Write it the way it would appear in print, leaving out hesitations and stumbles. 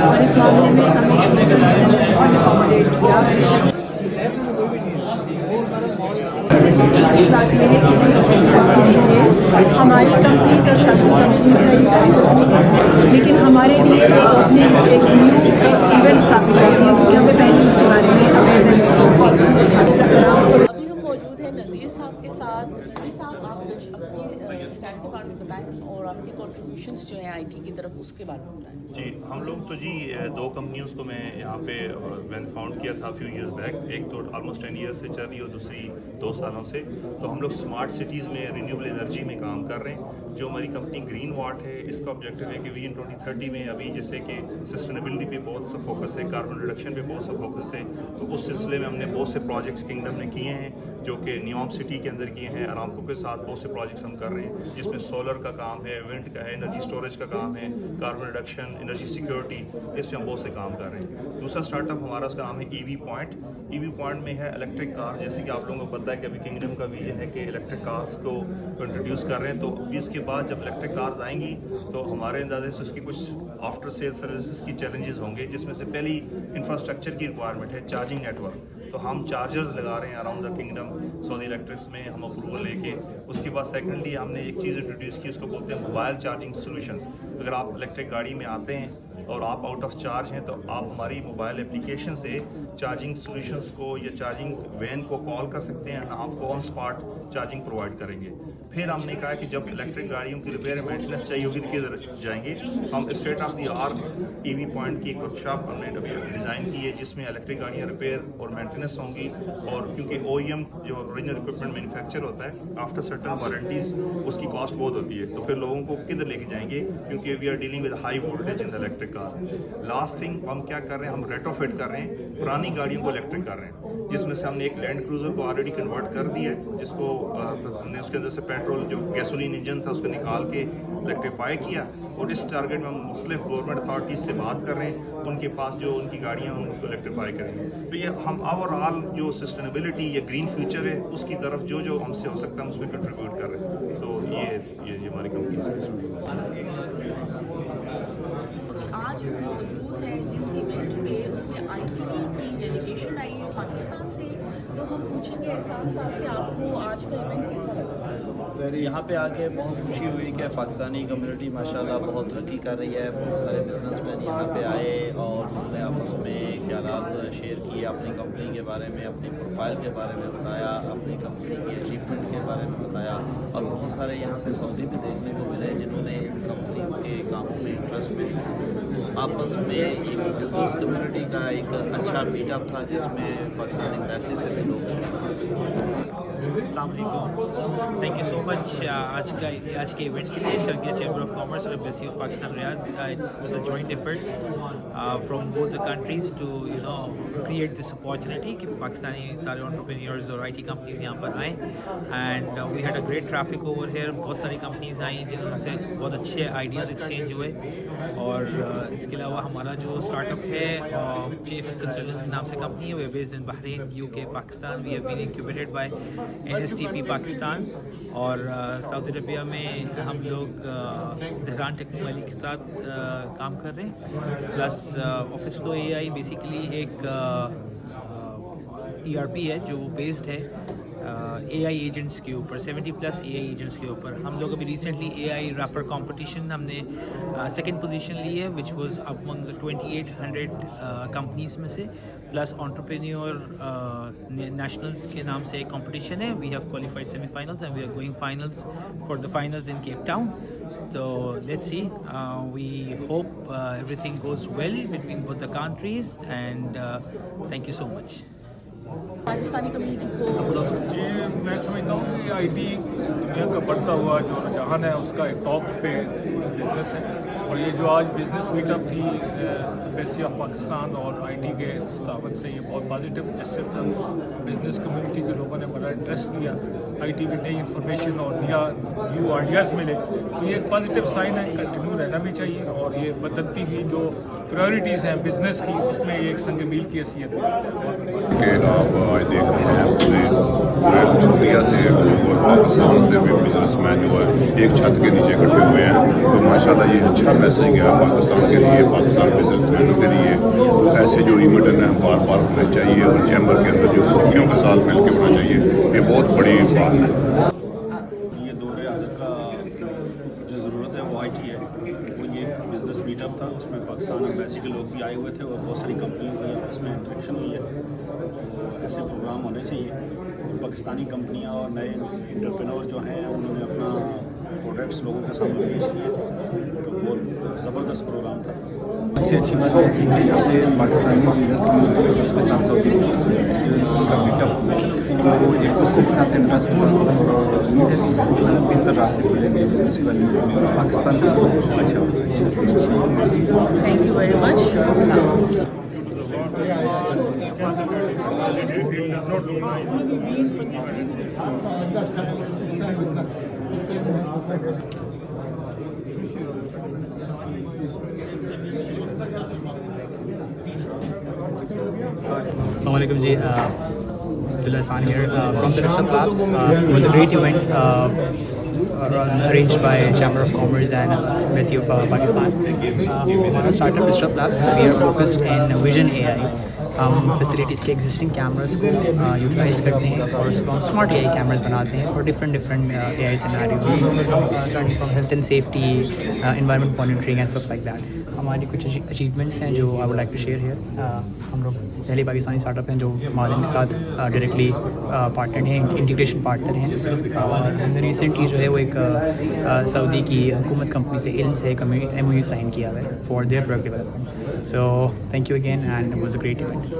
और इस मामले में हमें बहुत अकोमोडेट किया। सबसे अच्छी बात यह है कि हमारी कंपनीज और सभी कंपनीज का ही डाइवर्सिटी है, लेकिन हमारे लिए ओपनिंग एक न्यू इवेंट साबित होती है, क्योंकि हमें पहले उसके बारे में अवेयरनेस अभी हम मौजूद हैं नज़ीर साहब के साथ। नज़ीर साहब, आप अपने स्टैंड के बारे में बताएं और आपके कॉन्ट्रीब्यूशंस जो हैं आईटी की तरफ उसके बारे में बताएं। जी, हम लोग तो जी दो कंपनियों को मैं यहाँ पे मैंने फाउंड किया था फ्यू इयर्स बैक। एक तो ऑलमोस्ट 10 ईयर्स से चल रही है और दूसरी 2 सालों से। तो हम लोग स्मार्ट सिटीज़ में रिन्यूएबल एनर्जी में काम कर रहे हैं। जो हमारी कंपनी ग्रीन वाट है, इसका ऑब्जेक्टिव है कि विजन 2030 में अभी जैसे कि सस्टेनेबिलिटी पे बहुत सा फोकस है, कार्बन रिडक्शन पे बहुत सा फोकस है। तो उस सिलसिले में हमने बहुत से प्रोजेक्ट्स किंगडम ने किए हैं, जो कि न्यूयॉर्क सिटी के अंदर किए हैं। अरामको के साथ बहुत से प्रोजेक्ट्स हम कर रहे हैं, जिसमें सोलर का काम है, विंड का है, एनर्जी स्टोरेज का काम है, कार्बन रिडक्शन, एनर्जी सिक्योरिटी, इस पर हम बहुत से काम कर रहे हैं। दूसरा स्टार्टअप हमारा, उसका नाम है ईवी पॉइंट। ईवी पॉइंट में है इलेक्ट्रिक कार। जैसे कि आप लोगों को पता है कि अभी किंगडम का विजन है कि इलेक्ट्रिक कार्स को इंट्रोड्यूस कर रहे हैं। तो अभी इसके बाद जब इलेक्ट्रिक कार्स आएंगी तो हमारे अंदाजे से उसकी कुछ आफ्टर सेल सर्विसेज की चैलेंजेस होंगे, जिसमें से पहली इंफ्रास्ट्रक्चर की रिक्वायरमेंट है चार्जिंग नेटवर्क। तो हम चार्जर्स लगा रहे हैं around the kingdom Saudi electrics में, हम अप्रूवल लेके। उसके बाद सेकेंडली हमने एक चीज़ इंट्रोड्यूस की, उसको बोलते हैं मोबाइल चार्जिंग सोल्यूशंस। अगर आप इलेक्ट्रिक गाड़ी में आते हैं और आप आउट ऑफ चार्ज हैं, तो आप हमारी मोबाइल एप्लीकेशन से चार्जिंग सोल्यूशंस को या चार्जिंग वैन को कॉल कर सकते हैं, आपको ऑन स्पॉट चार्जिंग प्रोवाइड करेंगे। फिर हमने कहा कि जब इलेक्ट्रिक गाड़ियों की रिपेयर मेंटेनेंस चाहिए होगी तो किधर जाएंगे। हम state of the art EV point की एक वर्कशॉप हमने अभी डिज़ाइन की है, जिसमें इलेक्ट्रिक गाड़ियाँ रिपेयर और मेंटेनेंस होंगी। और क्योंकि OEM जो ओरिजिनल इक्विपमेंट मैन्युफैक्चर होता है, आफ्टर सर्टन वारंटीज उसकी कॉस्ट बहुत होती है, तो फिर लोगों को किधर लेके जाएंगे, क्योंकि we are dealing with high voltage in the electric car. Last thing हम क्या कर रहे हैं, हम रेट्रोफिट कर रहे हैं, पुरानी गाड़ियों को इलेक्ट्रिक कर रहे हैं, जिसमें से हमने एक लैंड क्रूजर को ऑलरेडी कन्वर्ट कर दिया है, जिसको हमने उसके अंदर से पेट्रोल जो गैसोलीन इंजन था उसको निकाल के इलेक्ट्रीफाई किया। और इस टारगेट में हम मुख्तलिफ गवर्नमेंट अथॉरिटीज़ से बात कर रहे हैं, उनके पास जो उनकी गाड़ियाँ हैं उसको इलेक्ट्रीफाई करेंगे। तो ये हम ओवरऑल जो सस्टेनेबिलिटी या ग्रीन फ्यूचर है उसकी तरफ जो जो हमसे हो सकता है हम उसमें कंट्रीब्यूट कर रहे हैं। तो ये हमारी कंपनी आज मौजूद है जिस इवेंट पे उसमें आईटी की डेलीगेशन आई है पाकिस्तान से, तो हम पूछेंगे एहसान साहब से, आपको आज का इवेंट कैसा लगा? यहाँ पे आके बहुत खुशी हुई कि पाकिस्तानी कम्युनिटी माशाल्लाह बहुत तरक्की कर रही है। बहुत सारे बिजनेसमैन यहाँ पे आए और उन्होंने आपस में ख्यालात शेयर किए, अपनी कंपनी के बारे में, अपनी प्रोफाइल के बारे में बताया, अपनी कंपनी की अचीवमेंट के बारे में बताया। और बहुत सारे यहाँ पे सऊदी भी देखने को मिले जिन्होंने कंपनीज के कामों में इंटरेस्ट में आपस में एक बिजनेस कम्युनिटी का एक अच्छा मीटअप था, जिसमें पाकिस्तानी एम्बेसी से भी लोग थैंक यू सो मच आज के इवेंट के लिए शर्किया चैम्बर ऑफ कॉमर्स और embassy of Pakistan Riyadh. It was a joint efforts from both the countries to create this opportunity कि पाकिस्तानी सारे एंटरप्रेन्योर्स और आईटी कंपनीज यहाँ पर आएँ। And we had a great traffic over here. बहुत सारी कंपनीज आई जिनसे बहुत अच्छे आइडियाज़ एक्सचेंज हुए। और इसके अलावा हमारा जो स्टार्टअप है चीफ ऑफ कंसल्टेंट्स के नाम से कंपनी है, we are based in Bahrain, UK, Pakistan. We have been incubated by NSTP Pakistan. और सऊदी अरबिया में हम लोग दहरान टेक्नो वैली के साथ काम कर रहे हैं। Plus office flow AI basically एक ERP है जो बेस्ड है AI एजेंट्स के ऊपर, 70+ AI एजेंट्स के ऊपर। हम लोग अभी रिसेंटली AI रैपर कंपटीशन हमने सेकंड पोजीशन ली है, विच वाज अमंग 2800 कंपनीज में से। प्लस एंटरप्रेन्योर नेशनल्स के नाम से एक कंपटीशन है। We have qualified semifinals and we are going finals for the finals in Cape Town. So let's see. We hope everything goes well between both the countries, and thank you so much. Pakistani community को ये मैं समझता हूँ कि IT दुनिया का बढ़ता हुआ जो रुझान है उसका एक टॉप पे बिजनेस है। और ये जो आज बिजनेस मीटअप थी एम्बेसी ऑफ पाकिस्तान और IT के दावत से, ये बहुत पॉजिटिव जेस्चर था। बिजनेस कम्युनिटी के लोगों ने बड़ा इंटरेस्ट लिया, IT में नई इन्फॉर्मेशन और न्यू आइडियाज़ मिले। तो ये एक पॉजिटिव साइन है, कंटिन्यू रहना भी चाहिए। और ये बदलती हुई जो प्रायोरिटीज़ हैं बिजनेस की, उसमें एक संग मील की हैसियत है। आप आज देख रहे हैं पूरे दुनिया से लोग पाकिस्तान से भी बिजनेस मैन जो है एक छत के नीचे इकट्ठे हुए हैं। तो माशाल्लाह ये अच्छा मैसेज है पाकिस्तान के लिए, पाकिस्तान बिजनेस मैनों के लिए। तो ऐसे जो इवेंट हैं बार बार होने चाहिए और चैम्बर के अंदर जो सूफियों के साथ मिल के होना चाहिए, ये बहुत बड़ी बात है। ये दौरे हाजिर का जो ज़रूरत है वो IT है। वो ये बिज़नेस मीटअप था, उसमें पाकिस्तान एम्बेसी के लोग भी आए हुए थे और बहुत सारी कंपनियों की आपस में इंटरेक्शन हुई है। तो ऐसे प्रोग्राम होने चाहिए। पाकिस्तानी कंपनियां और नए एंटरप्रेन्योर जो हैं उन्होंने अपना प्रोडक्ट्स लोगों के सामने पेश किए। तो बहुत ज़बरदस्त प्रोग्राम था। सबसे अच्छी बात है कि यहाँ पे पाकिस्तानी बिजनेस की उसके साथ सऊदी का मीटअप हुआ, तो एक दूसरे के साथ इंटरेस्ट हुआ और उम्मीद है कि इससे बेहतर रास्ते खुलेंगे बिजनेस में और पाकिस्तान का बहुत अच्छा होगा। Thank you very much. Assalamualaikum ji, Abdullah Hassan here from the Rishabh Labs. It was a great event arranged by Chamber of Commerce and Embassy of Pakistan. Our startup Rishabh Labs, we are focused in Vision AI. हम facilities के existing cameras को utilise करते हैं और उसको हम smart AI cameras बनाते हैं for different AI scenarios, starting from health and safety, environment monitoring and stuff like that. हमारी कुछ अचीवमेंट्स हैं जो I would like to share here. हम लोग पहली पाकिस्तानी स्टार्टअप हैं जो मालिन के साथ डायरेक्टली पार्टनर हैं, इंटीग्रेशन पार्टनर हैं। और रिसेंटली जो है वो एक सऊदी की हुकूमत कंपनी से इल्म से एक MOU साइन किया हुआ है for their product development. So thank you again and it was a great event.